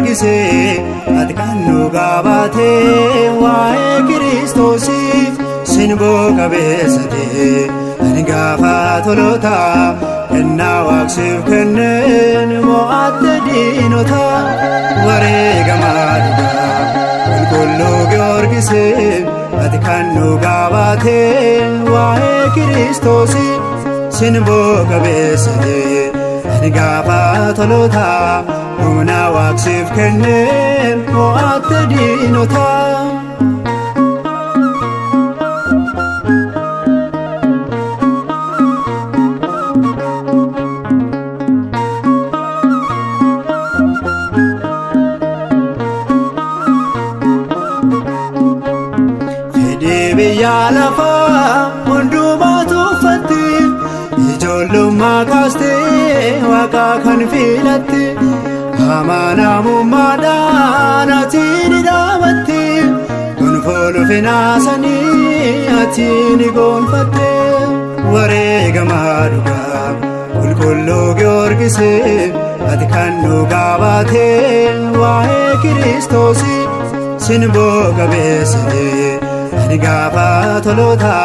Giyoorgisee ati kan nu gaabaate waa'ee Kiristoosii sinboo qabeessa ta'e ani gaafa toloota kennaa waaqsiif kenneen mo'atte diinota wareegamaa dhugaa qulqulluu Giyoorgisee ati kan nu gaabaate waa'ee Kiristoosii sinboo qabeessa ta'e ani gaafa toloota humna waaqsiif kenneen mo'atte diinota. Fedhii biyya lafaa hundumaa tuffatti ijoollummaa kaastee Waaqa kan filatte amanamummaadhaan ati ni dhaabatti gonfoo ulfinaa sanii ati ni gonfatte wareegamaa dhugaa qulqulluu Giyoorgisee ati kan nu gaabaate waa'ee Kiristoosii sinboo qabeessa ta'e ani gaafa toloota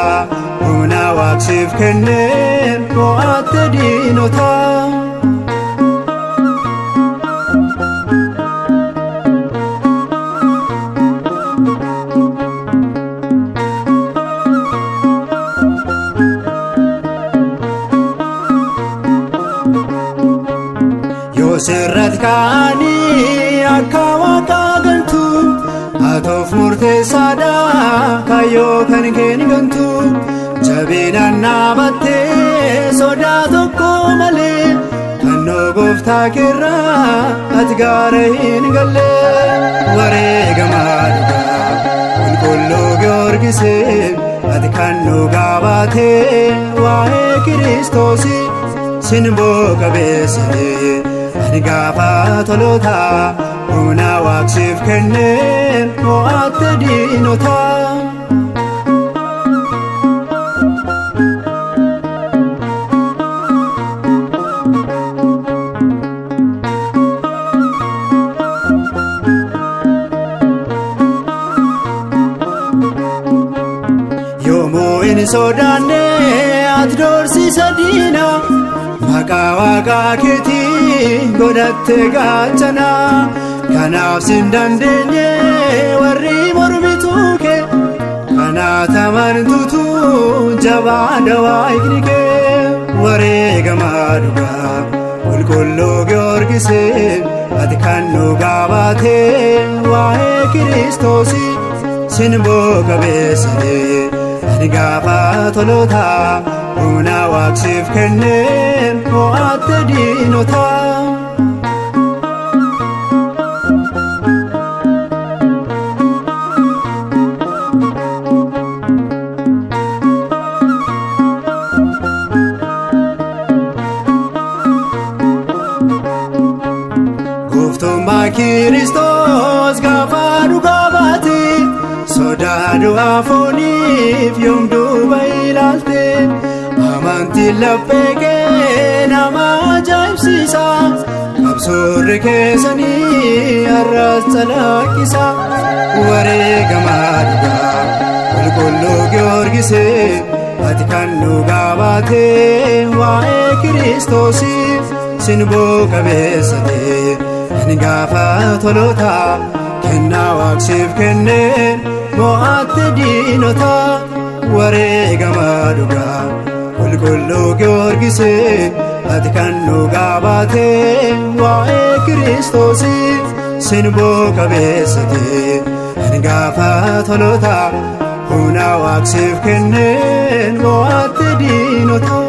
humna waaqsiif kenneen mo'atte diinota. Sirratti kaanii akka Waaqa gantu atoof murteessaadha kaayyoo kan keeni gantu jabinaan dhaabattee sodaa tokko malee fannoo gooftaa keerraa ati gaara hin galle wareegamaa dhugaa qulqulluu Giyoorgisee ati kan nu gaabaate waa'ee Kiristoosii sinboo qabeessa ta'e ani gaafa toloota humna waaqsiif kenneen mo'atte diinota. Yoomuu hin sodaanne ati doorsisa diina maqaa Waaqaa keetii godhatte gaachana kanaaf sin dandeenye warri mormituu kee kanaaf amantuutu jabaadha Waaqni kee wareegamaa dhugaa qulqulluu Giyoorgisee ati kan nu gaabaate waa'ee Kiristoosii sinboo qabeessa ta'e ani gaafa toloota humna waaqsiif kenneen mo'atte diinota. Gooftummaa Kiristoos gaafa dhugaa baate sodaa du'aa fooniif yoom duuba ilaalte amantiin laphee kee nama ajaa'ibsiisa qabsoorri keessanii har'as calaqqisa wareegamaa dhugaa qulqulluu Giyoorgisee ati kan nu gaabaate waa'ee Kiristoosii sinboo qabeessa ta'e ani gaafa toloota kennaa waaqsiif kenneen mo'atte diinota wareegamaa dhugaa qulqulluu Giyoorgisee ati kan nu gaabaate waa'ee Kiristoosii sinboo qabeessa ta'e ani gaafa toloota humna waaqsiif kenneen mo'atte diinota.